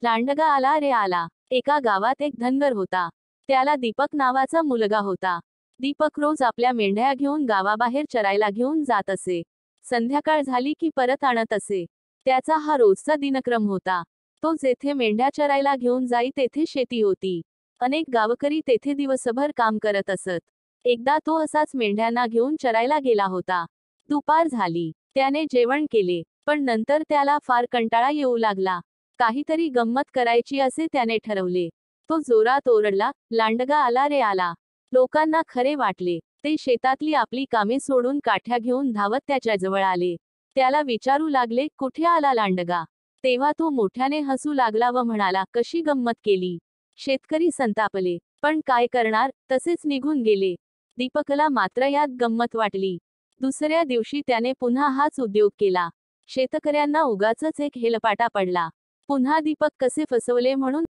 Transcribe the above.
लांडगा आला रे आला. एका गावात एक धनगर होता. त्याला दीपक नावाचा मुलगा होता. दीपक रोज आपल्या मेंढ्या घेऊन गावाबाहेर चरायला घेऊन जात असे. संध्याकाळ झाली की परत आणत असे. त्याचा हा रोजचा दिनक्रम होता. तो जेथे मेंढ्या चरायला घेऊन जाई तेथे शेती होती. अनेक गावकरी तेथे दिवसभर काम करत असत. एकदा तो असाच मेंढ्यांना घेऊन चरायला गेला होता. दुपार झाली. त्याने जेवण केले, पण नंतर त्याला फार कंटाळा येऊ लागला. काहीतरी गंमत करायची असे त्याने ठरवले. तो जोरात ओरडला, लांडगा आला रे आला. लोकांना खरे वाटले. ते शेतातली आपली कामे सोडून काठ्या घेऊन धावत त्याच्याजवळ आले. त्याला विचारू लागले, कुठे आला लांडगा? तेव्हा तो मोठ्याने हसू लागला व म्हणाला, कशी गंमत केली? शेतकरी संतापले, पण काय करणार, तसेच निघून गेले. दीपकला मात्र यात गंमत वाटली. दुसऱ्या दिवशी त्याने पुन्हा हाच उद्योग केला. शेतकऱ्यांना उगाचच एक हेलपाटा पडला. पुन्हा दीपक कसे फसवले म्हणून